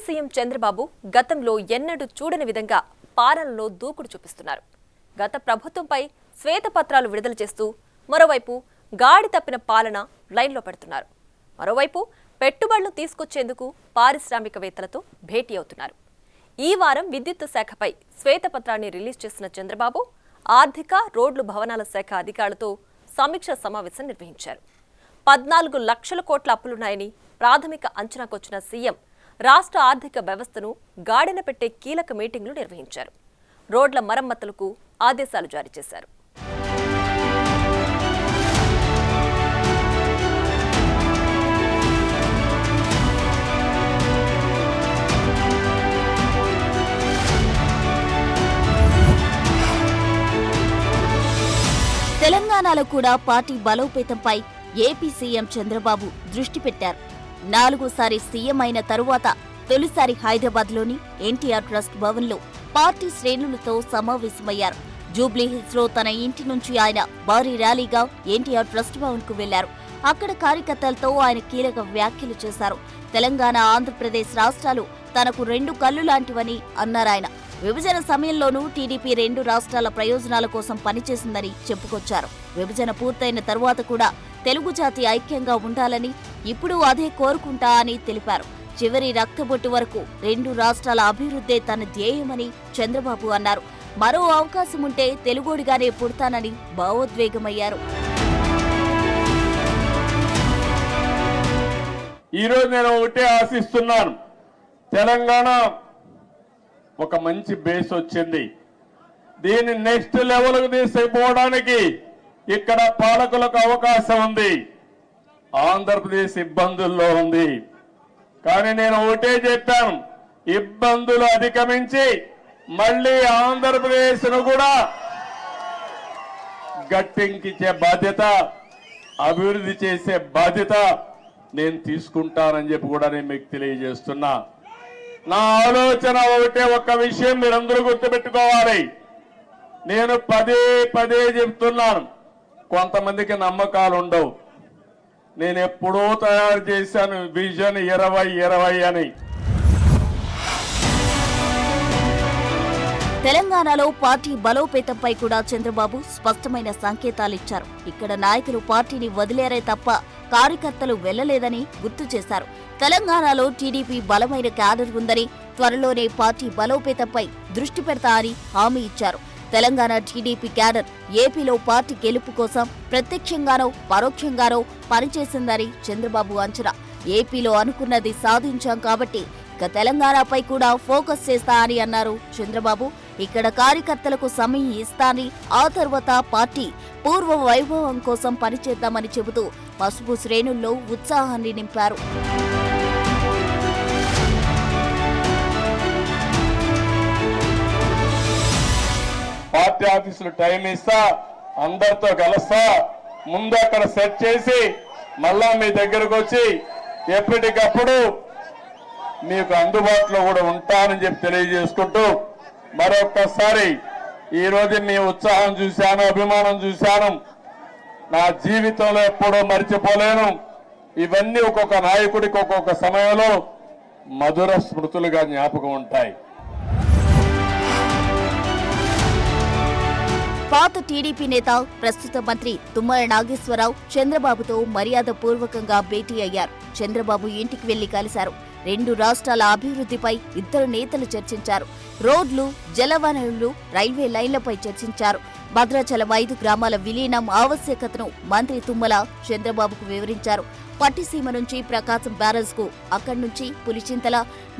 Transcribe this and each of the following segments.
CM Chandrababu గతంలో ఎన్నడూ చూడని విధంగా పాలనలో దూకుడు చూపిస్తున్నారు. గత ప్రభుత్వంపై శ్వేతపత్రాలు విడుదల చేస్తూ మరోవైపు గాడి తప్పిన పాలన లైన్లో పెడుతున్నారు. మరోవైపు పెట్టుబడులు తీసుకొచ్చేందుకు పారిశ్రామికవేత్తలతో భేటీ అవుతున్నారు. ఈ వారం విద్యుత్ శాఖపై శ్వేతపత్రాన్ని రిలీజ్ చేసిన చంద్రబాబు ఆర్థిక, రోడ్లు, భవనాల శాఖ అధికారులతో సమీక్ష సమావేశం నిర్వహించారు. 14 లక్షల కోట్ల అప్పులున్నాయని ప్రాథమిక అంచనాకొచ్చిన సీఎం రాష్ట్ర ఆర్థిక వ్యవస్థను గాడిన పెట్టే కీలక మీటింగ్లు నిర్వహించారు. రోడ్ల మరమ్మతులకు ఆదేశాలు జారీ చేశారు. తెలంగాణలో కూడా పార్టీ బలోపేతంపై ఏపీ సీఎం చంద్రబాబు దృష్టి పెట్టారు. 4సారి సీఎం అయిన తరువాత తొలిసారి హైదరాబాద్లోని ఎన్టీఆర్ ట్రస్ట్ భవన్లో పార్టీ శ్రేణులతో సమావేశమయ్యారు. జూబ్లీహిల్స్ లో తన ఇంటి నుంచి ఆయన భారీ ర్యాలీగా ఎన్టీఆర్ ట్రస్ట్ భవన్ కు వెళ్లారు. అక్కడ కార్యకర్తలతో ఆయన కీలక వ్యాఖ్యలు చేశారు. తెలంగాణ, ఆంధ్రప్రదేశ్ రాష్ట్రాలు తనకు 2 కళ్ళు లాంటివని అన్నారాయన. విభజన సమయంలోనూ టీడీపీ 2 రాష్ట్రాల ప్రయోజనాల కోసం పనిచేసిందని చెప్పుకొచ్చారు. విభజన పూర్తయిన తరువాత కూడా తెలుగు జాతి ఐక్యంగా ఉండాలని, ఇప్పుడు అదే కోరుకుంటా అని తెలిపారు. చివరి రక్తబొట్టు వరకు 2 రాష్ట్రాల అభివృద్ధే తన ధ్యేయమని చంద్రబాబు అన్నారు. మరో అవకాశం ఉంటే తెలుగోడిగానే పుడతానని భావోద్వేగమయ్యారు. ఈరోజు నేను ఒకటే ఆశిస్తున్నాను, తెలంగాణ ఒక మంచి బేస్ వచ్చింది. దీన్ని నెక్స్ట్ లెవెల్కు తీసుకుపోవడానికి ఇక్కడ పాలకులకు అవకాశం ఉంది. ఆంధ్రప్రదేశ్ ఇబ్బందుల్లో ఉంది. కానీ నేను ఒకటే చెప్పాను, ఇబ్బందులు అధిగమించి మళ్ళీ ఆంధ్రప్రదేశ్ను కూడా గట్టెక్కించే బాధ్యత, అభివృద్ధి చేసే బాధ్యత నేను తీసుకుంటానని చెప్పి కూడా నేను మీకు తెలియజేస్తున్నా. నా ఆలోచన ఒకటే, ఒక్క విషయం మీరందరూ గుర్తుపెట్టుకోవాలి. నేను పదే చెప్తున్నాను, కొంతమందికి నమ్మకాలు ఉండవు. నేను ఎప్పుడో తయారు చేశాను విజన్ 2020 అని. తెలంగాణలో పార్టీ బలోపేతంపై కూడా చంద్రబాబు స్పష్టమైన సంకేతాలిచ్చారు. ఇక్కడ నాయకులు పార్టీని వదిలేరే తప్ప కార్యకర్తలు వెళ్లలేదని గుర్తు చేశారు. తెలంగాణలో టీడీపీ బలమైన క్యాడర్ ఉందని, త్వరలోనే పార్టీ బలోపేతంపై దృష్టి పెడతా అని హామీ ఇచ్చారు. తెలంగాణ టీడీపీ క్యాడర్ ఏపీలో పార్టీ గెలుపు కోసం ప్రత్యక్షంగానో పరోక్షంగానో పనిచేసిందని చంద్రబాబు అంచనా. ఏపీలో అనుకున్నది సాధించాం కాబట్టి ఇక తెలంగాణపై కూడా ఫోకస్ చేస్తా అని అన్నారు చంద్రబాబు. ఇక్కడ కార్యకర్తలకు సమయం ఇస్తాని, ఆ తర్వాత పార్టీ పూర్వ వైభవం కోసం పనిచేద్దామని చెబుతూ పసుపు శ్రేణుల్లో ఉత్సాహాన్ని నింపారు. పార్టీ ఆఫీసులు టైం ఇస్తా, అందరితో కలుస్తా, ముందు అక్కడ సెట్ చేసి మళ్ళా మీ దగ్గరకు వచ్చి ఎప్పటికప్పుడు మీకు అందుబాటులో కూడా ఉంటానని చెప్పి తెలియజేసుకుంటూ, మరొక్కసారి ఈ రోజు మీ ఉత్సాహం చూశాను, అభిమానం చూశాను. నా జీవితంలో ఎప్పుడూ మర్చిపోలేను. ఇవన్నీ ఒక్కొక్క నాయకుడికి ఒక్కొక్క సమయంలో మధుర స్మృతులుగా జ్ఞాపకం ఉంటాయి. పాత టీడీపీ నేత, ప్రస్తుత మంత్రి తుమ్మల నాగేశ్వరరావు చంద్రబాబుతో మర్యాదపూర్వకంగా భేటీ అయ్యారు. చంద్రబాబు ఇంటికి వెళ్లి కలిశారు. 2 రాష్ట్రాల అభివృద్ధిపై ఇద్దరు నేతలు చర్చించారు. రోడ్లు, జలవనరులు, రైల్వే లైన్లపై చర్చించారు. భద్రాచలం 5 గ్రామాల విలీనం ఆవశ్యకతను మంత్రి తుమ్మల చంద్రబాబుకు వివరించారు. పట్టిసీమ నుంచి ప్రకాశం బ్యారేజ్ కు, అక్కడి నుంచి పులిచింతల,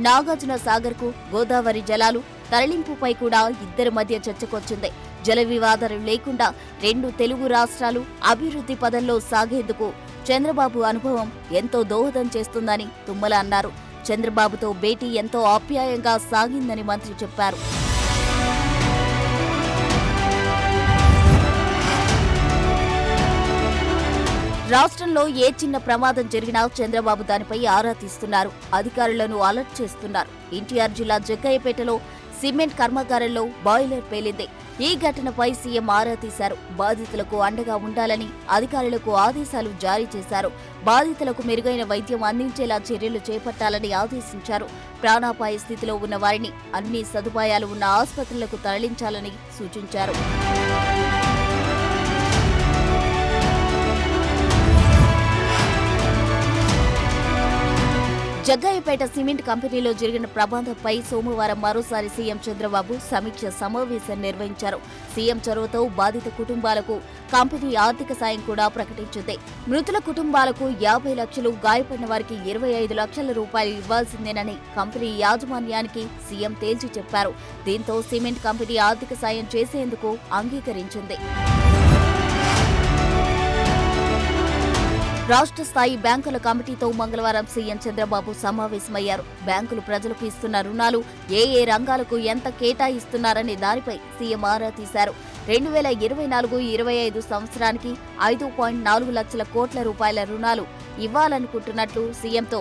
నాగార్జున సాగర్ కు గోదావరి జలాలు తరలింపుపై కూడా ఇద్దరి మధ్య చర్చకొచ్చింది. జల వివాదాలు లేకుండా 2 తెలుగు రాష్ట్రాలు అభివృద్ధి పదంలో సాగేందుకు చంద్రబాబు అనుభవం ఎంతో దోహదం చేస్తుందని తుమ్మల అన్నారు. చంద్రబాబుతో భేటీ ఎంతో ఆప్యాయంగా సాగిందని మంత్రి చెప్పారు. రాష్ట్రంలో ఏ చిన్న ప్రమాదం జరిగినా చంద్రబాబు దానిపై ఆరా తీస్తున్నారు. అధికారులను అలర్ట్ చేస్తున్నారు. ఎన్టీఆర్ జిల్లా జగ్గయ్యపేటలో సిమెంట్ కర్మాగారంలో బాయిలర్ పేలింది. ఈ ఘటనపై సీఎం ఆరా తీశారు. బాధితులకు అండగా ఉండాలని అధికారులకు ఆదేశాలు జారీ చేశారు. బాధితులకు మెరుగైన వైద్యం అందించేలా చర్యలు చేపట్టాలని ఆదేశించారు. ప్రాణాపాయ స్థితిలో ఉన్న వారిని అన్ని సదుపాయాలు ఉన్న ఆసుపత్రులకు తరలించాలని సూచించారు. జగ్గాయపేట సిమెంట్ కంపెనీలో జరిగిన ప్రమాదంపై సోమవారం మరోసారి సీఎం చంద్రబాబు సమీక్ష సమావేశం నిర్వహించారు. సీఎం చొరవతో బాధిత కుటుంబాలకు కంపెనీ ఆర్థిక సాయం కూడా ప్రకటించింది. మృతుల కుటుంబాలకు 50 లక్షలు, గాయపడిన వారికి 25 లక్షల రూపాయలు ఇవ్వాల్సిందేనని కంపెనీ యాజమాన్యానికి సీఎం తేల్చి చెప్పారు. దీంతో సిమెంట్ కంపెనీ ఆర్థిక సాయం చేసేందుకు అంగీకరించింది. రాష్ట్ర స్థాయి బ్యాంకుల కమిటీతో మంగళవారం సీఎం చంద్రబాబు సమావేశమయ్యారు. బ్యాంకులు ప్రజలకు ఇస్తున్న రుణాలు ఏ రంగాలకు ఎంత కేటాయిస్తున్నారనే దానిపై సీఎం ఆరా తీశారు. 2024-25 సంవత్సరానికి 5.4 లక్షల కోట్ల రూపాయల రుణాలు ఇవ్వాలనుకుంటున్నట్లు సీఎంతో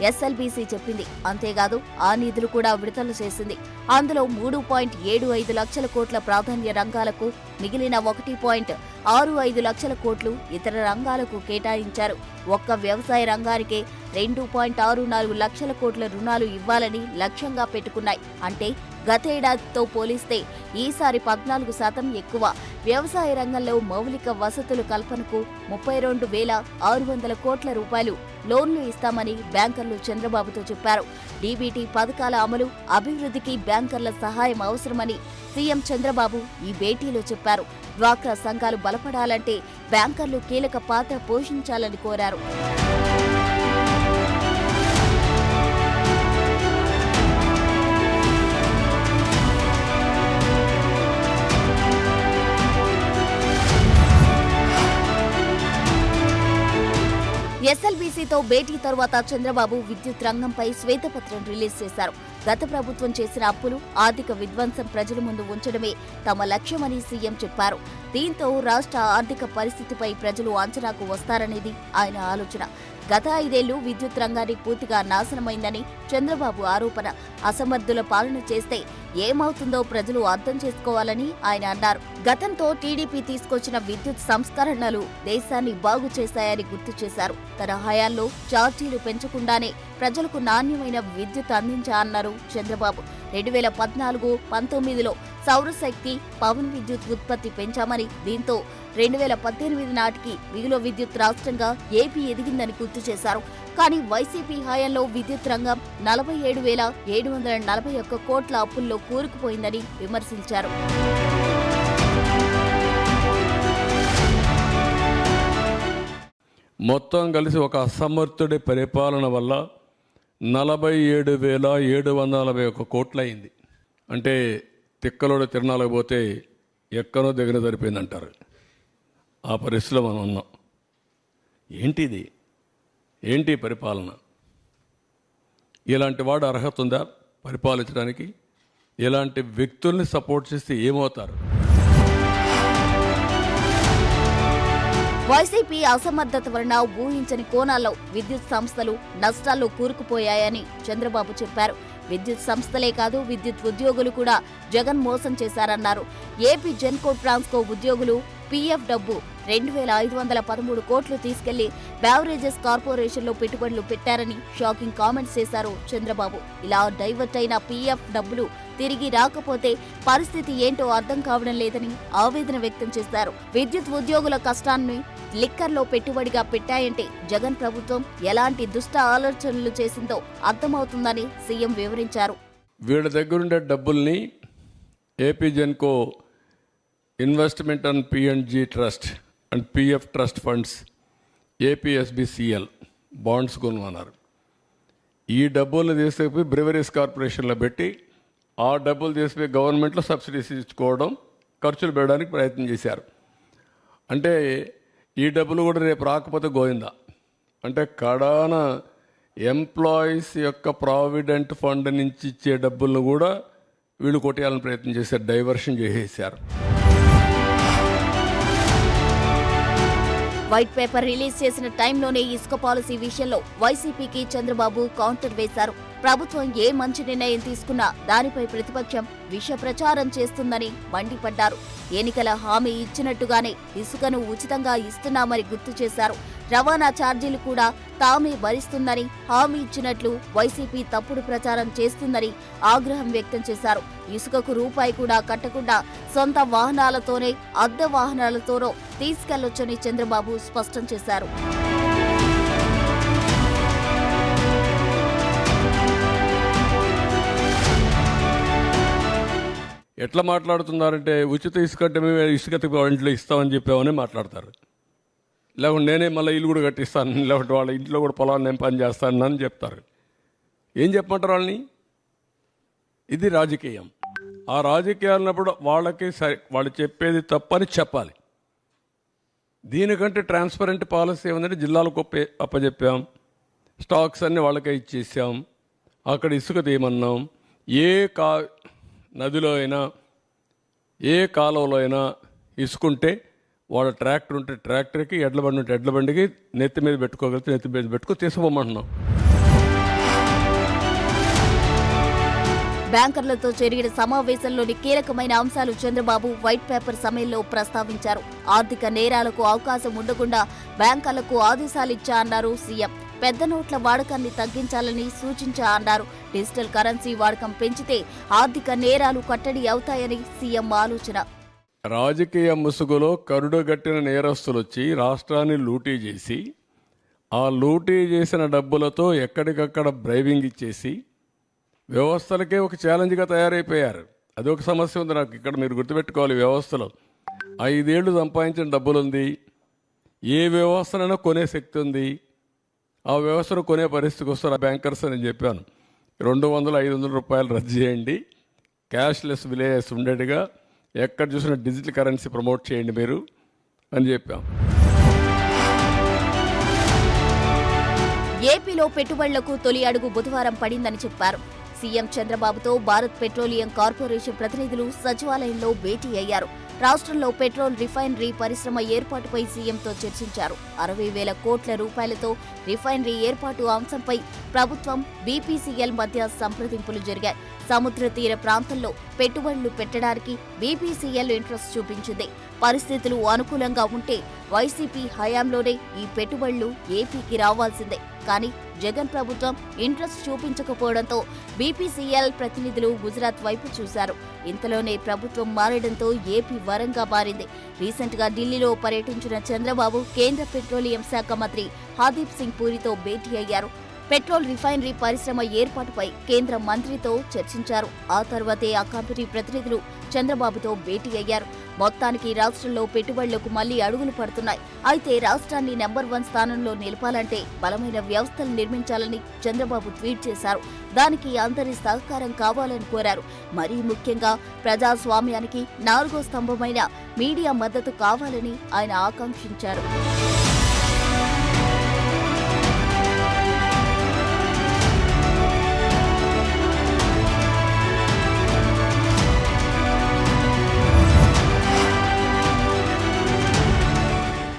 ఎస్ఎల్బీసీ చెప్పింది. అంతేకాదు ఆ నిధులు కూడా విడుదల చేసింది. అందులో 3.75 లక్షల కోట్ల ప్రాధాన్య రంగాలకు, మిగిలిన 1.65 లక్షల కోట్లు ఇతర రంగాలకు కేటాయించారు. ఒక్క వ్యవసాయ రంగానికే 2.64 లక్షల కోట్ల రుణాలు ఇవ్వాలని లక్ష్యంగా పెట్టుకున్నాయి. అంటే గతేడాదితో పోలిస్తే ఈసారి 14% ఎక్కువ. వ్యవసాయ రంగంలో మౌలిక వసతుల కల్పనకు 32,600 కోట్ల రూపాయలు లోన్లు ఇస్తామని బ్యాంకర్లు చంద్రబాబుతో చెప్పారు. డీబీటీ పథకాల అమలు, అభివృద్ధికి బ్యాంకర్ల సహాయం అవసరమని సీఎం చంద్రబాబు ఈ భేటీలో చెప్పారు. డ్వాక్రా సంఘాలు బలపడాలంటే బ్యాంకర్లు కీలక పాత్ర పోషించాలని కోరారు. ఎస్ఎల్బీసీతో భేటీ తరువాత చంద్రబాబు విద్యుత్ రంగంపై శ్వేతపత్రం రిలీజ్ చేశారు. గత ప్రభుత్వం చేసిన అప్పులు, ఆర్థిక విధ్వంసం ప్రజల ముందు ఉంచడమే తమ లక్ష్యమని సీఎం చెప్పారు. దీంతో రాష్ట్ర ఆర్థిక పరిస్థితిపై ప్రజలు అంచనాకు వస్తారనేది ఆయన ఆలోచన. గత 5 ఏళ్లు విద్యుత్ రంగాన్ని పూర్తిగా నాశనమైందని చంద్రబాబు ఆరోపణ. అసమర్థుల పాలన చేస్తే ఏమవుతుందో ప్రజలు అర్థం చేసుకోవాలని ఆయన అన్నారు. గతంతో టీడీపీ తీసుకొచ్చిన విద్యుత్ సంస్కరణలు దేశాన్ని బాగు చేశాయని గుర్తు చేశారు. తన హయాంలో ఛార్జీలు పెంచకుండానే ప్రజలకు నాణ్యమైన విద్యుత్ అందించారన్నారు చంద్రబాబు. 2014-19లో సౌరశక్తి, పవన్ విద్యుత్ ఉత్పత్తి పెంచామని, దీంతో 2018 నాటికి మిగులు విద్యుత్ రాష్ట్రంగా ఏపీ ఎదిగిందని గుర్తు చేశారు. కానీ వైసీపీ హయాంలో విద్యుత్ రంగం 47,741 కోట్ల అప్పుల్లో కూరుకుపోయిందని విమర్శించారు. మొత్తం కలిసి ఒక అసమర్థుడి పరిపాలన వల్ల 47,741 కోట్లయింది. అంటే తిక్కలోడు తిరణాలకు పోతే ఎక్కనో దగ్గర సరిపోయిందంటారు. ఆ పరిస్థితిలో మనం ఉన్నాం. ఏంటిది? ఏంటి పరిపాలన? ఇలాంటి వాడు అర్హత ఉందా పరిపాలించడానికి? ఇలాంటి వ్యక్తుల్ని సపోర్ట్ చేస్తే ఏమవుతారు? వైసీపీ అసమర్థత వలన ఊహించని కోణాల్లో విద్యుత్ సంస్థలు నష్టాల్లో కూరుకుపోయాయని చంద్రబాబు చెప్పారు. విద్యుత్ సంస్థలే కాదు, విద్యుత్ ఉద్యోగులు కూడా జగన్ మోసం చేశారన్నారు. ఏపీ జెన్కో ట్రాన్స్కో ఉద్యోగులు పీఎఫ్ డబ్బు 2,513 కోట్లు తీసుకెళ్లి బ్యావరేజెస్ కార్పొరేషన్లో పెట్టుబడులు పెట్టారని షాకింగ్ కామెంట్స్ చేశారు చంద్రబాబు. ఇలా డైవర్ట్ అయిన పీఎఫ్ డబ్బులు తిరిగి రాకపోతే పరిస్థితి ఏంటో అర్థం కావడం లేదని ఆవేదన వ్యక్తం చేశారు. విద్యుత్ ఉద్యోగుల కష్టాన్ని లిక్కర్లో పెట్టుబడిగా పెట్టాయంటే జగన్ ప్రభుత్వం ఎలాంటి దుష్ట ఆలోచనలు చేసిందో అర్థమవుతుందని సీఎం వివరించారు. వీళ్ళ దగ్గరుండే డబ్బుల్ని AP Genco investment and PNG trust and PF trust funds APSBCL bonds కొనుగొన్నారు. ఈ డబ్బులు తీసుకుపోయి బ్రివరీస్ కార్పొరేషన్లో పెట్టి ఆ డబ్బులు తీసుకుపోయి గవర్నమెంట్లో సబ్సిడీస్ ఇచ్చుకోవడం, ఖర్చులు పెట్టడానికి ప్రయత్నం చేశారు. అంటే ఈ డబ్బులు కూడా రేపు రాకపోతే గోయిందా. అంటే కడాన ఎంప్లాయీస్ యొక్క ప్రావిడెంట్ ఫండ్ నుంచి ఇచ్చే డబ్బులను కూడా వీళ్ళు కొట్టేయాలని ప్రయత్నం చేశారు, డైవర్షన్ చేసేసారు. వైట్ పేపర్ రిలీజ్ చేసిన టైంలోనే ఇసుక పాలసీ విషయంలో వైసీపీకి చంద్రబాబు కౌంటర్ వేశారు. ప్రభుత్వం ఏ మంచి నిర్ణయం తీసుకున్నా దానిపై ప్రతిపక్షం విష ప్రచారం చేస్తుందని మండిపడ్డారు. ఎన్నికల హామీ ఇచ్చినట్టుగానే ఇసుకను ఉచితంగా ఇస్తున్నామని గుర్తు చేశారు. రవాణా ఛార్జీలు కూడా తామే భరిస్తుందని హామీ ఇచ్చినట్లు వైసీపీ తప్పుడు ప్రచారం చేస్తుందని ఆగ్రహం వ్యక్తం చేశారు. ఇసుకకు రూపాయి కూడా కట్టకుండా సొంత వాహనాలతోనే అద్దె వాహనాలతోనో తీసుకెళ్లొచ్చని చంద్రబాబు స్పష్టం చేశారు. ఎట్లా మాట్లాడుతున్నారంటే ఉచిత ఇసుక అంటే మేము ఇసుక ఇంట్లో ఇస్తామని చెప్పామని మాట్లాడతారు. లేకుంటే నేనే మళ్ళీ ఇల్లు కూడా కట్టిస్తాను, లేకుంటే వాళ్ళ ఇంట్లో కూడా పొలాలు నేను పని చేస్తాను అని చెప్తారు. ఏం చెప్పమంటారు వాళ్ళని? ఇది రాజకీయం. ఆ రాజకీయాలన్నప్పుడు వాళ్ళకి వాళ్ళు చెప్పేది తప్పని చెప్పాలి. దీనికంటే ట్రాన్స్పరెంట్ పాలసీ ఏమందంటే జిల్లాలకు అప్పచెప్పాం, స్టాక్స్ అన్నీ వాళ్ళకే ఇచ్చేసాం, అక్కడ ఇసుక తీయమన్నాం. ఏ నదిలో అయినా ఏ కాలువలో అయినా ఇసుకుంటే వాళ్ళ ట్రాక్టర్ ఉంటే ట్రాక్టర్కి, ఎడ్ల బండి ఉంటే ఎడ్ల బండికి నెత్తి మీద పెట్టుకోగలిగితే నెత్తి మీద పెట్టుకో తీసుకోమంటున్నాం. బ్యాంకర్లతో జరిగిన సమావేశంలోని కీలకమైన అంశాలు చంద్రబాబు వైట్ పేపర్ సమయంలో ప్రస్తావించారు. ఆర్థిక నేరాలకు అవకాశం ఉండకుండా బ్యాంకర్లకు ఆదేశాలిచ్చా అన్నారు సీఎం. పెద్ద నోట్ల వాడకాన్ని తగ్గించాలని సూచించా అన్నారు. డిజిటల్ కరెన్సీ వాడకం పెంచితే ఆర్థిక నేరాలు కట్టడి అవుతాయని సీఎం ఆలోచన. రాజకీయ ముసుగులో కరుడుగట్టిన నేరస్తులు వచ్చి రాష్ట్రాన్ని లూటీ చేసి, ఆ లూటీ చేసిన డబ్బులతో ఎక్కడికక్కడ బ్రైవింగ్ ఇచ్చేసి వ్యవస్థలకే ఒక ఛాలెంజ్గా తయారైపోయారు. అదొక సమస్య ఉంది నాకు ఇక్కడ. మీరు గుర్తుపెట్టుకోవాలి, వ్యవస్థలో 5 ఏళ్లు సంపాదించిన డబ్బులుంది. ఏ వ్యవస్థనైనా కొనే శక్తి ఉంది. ఆ వ్యవస్థను కొనే పరిస్థితికి వస్తారు బ్యాంకర్స్ అని చెప్పాను. 200-500 రూపాయలు రద్దు చేయండి, క్యాష్లెస్ విలేజెస్ ఉండేట్టుగా ఎక్కడ చూసినా డిజిటల్ కరెన్సీ ప్రమోట్ చేయండి మీరు అని చెప్పాం. ఏపీలో పెట్టుబడులకు తొలి అడుగు బుధవారం పడిందని చెప్పారు. సీఎం చంద్రబాబుతో భారత్ పెట్రోలియం కార్పొరేషన్ ప్రతినిధులు సచివాలయంలో భేటీ అయ్యారు. రాష్ట్రంలో పెట్రోల్ రిఫైనరీ పరిశ్రమ ఏర్పాటుపై సీఎంతో చర్చించారు. 60,000 కోట్ల రూపాయలతో రిఫైనరీ ఏర్పాటు అంశంపై ప్రభుత్వం, బీపీసీఎల్ మధ్య సంప్రదింపులు జరిగాయి. సముద్ర తీర ప్రాంతంలో పెట్టుబడులు పెట్టడానికి బీపీసీఎల్ ఇంట్రెస్ట్ చూపించింది. పరిస్థితులు అనుకూలంగా ఉంటే వైసీపీ హయాంలోనే ఈ పెట్టుబడులు ఏపీకి రావాల్సిందే. కానీ జగన్ ప్రభుత్వం ఇంట్రెస్ట్ చూపించకపోవడంతో బీపీసీఎల్ ప్రతినిధులు గుజరాత్ వైపు చూశారు. ఇంతలోనే ప్రభుత్వం మారడంతో ఏపీ వరంగా మారింది. రీసెంట్ గా ఢిల్లీలో పర్యటించిన చంద్రబాబు కేంద్ర పెట్రోలియం శాఖ మంత్రి హర్దీప్ సింగ్ పూరితో భేటీ అయ్యారు. పెట్రోల్ రిఫైనరీ పరిశ్రమ ఏర్పాటుపై కేంద్ర మంత్రితో చర్చించారు. ఆ తర్వాతే ఆ కంపెనీ ప్రతినిధులు చంద్రబాబుతో భేటీ అయ్యారు. మొత్తానికి రాష్ట్రంలో పెట్టుబడులకు మళ్లీ అడుగులు పడుతున్నాయి. అయితే రాష్ట్రాన్ని నెంబర్ 1 స్థానంలో నిలపాలంటే బలమైన వ్యవస్థలు నిర్మించాలని చంద్రబాబు ట్వీట్ చేశారు. దానికి అందరి సహకారం కావాలని కోరారు. మరీ ముఖ్యంగా ప్రజాస్వామ్యానికి 4వ స్తంభమైన మీడియా మద్దతు కావాలని ఆయన ఆకాంక్షించారు.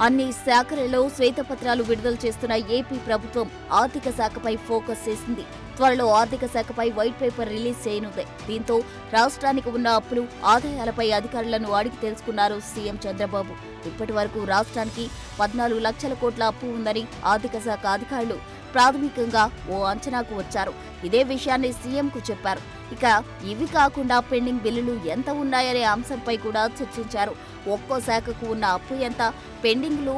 అన్ని శాఖలలో శ్వేతపత్రాలు విడుదల చేస్తున్న ఏపీ ప్రభుత్వం ఆర్థిక శాఖపై ఫోకస్ చేసింది. త్వరలో ఆర్థిక శాఖపై వైట్ పేపర్ రిలీజ్ చేయనుంది. దీంతో రాష్ట్రానికి ఉన్న అప్పులు, ఆదాయాలపై అధికారులను అడిగి తెలుసుకున్నారు సీఎం చంద్రబాబు. ఇప్పటి వరకు రాష్ట్రానికి 14 లక్షల కోట్ల అప్పు ఉందని ఆర్థిక శాఖ అధికారులు ప్రాథమికంగా ఓ అంచనాకు వచ్చారు. ఇదే విషయాన్ని సీఎంకు చెప్పారు. ఇక ఇవి కాకుండా పెండింగ్ బిల్లులు ఎంత ఉన్నాయనే అంశంపై కూడా చర్చించారు. ఒక్కో శాఖకు ఉన్న అప్పు ఎంత, పెండింగ్లు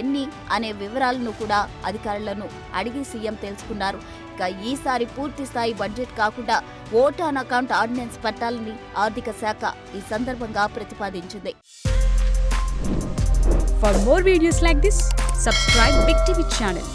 ఎన్ని అనే వివరాలను కూడా అధికారులను అడిగి సీఎం తెలుసుకున్నారు. ఇక ఈసారి పూర్తి స్థాయి బడ్జెట్ కాకుండా ఓట్ ఆన్ అకౌంట్ ఆర్డినెన్స్ పెట్టాలని ఆర్థిక శాఖ ఈ సందర్భంగా ప్రతిపాదించింది. For more videos like this, subscribe Big TV channel.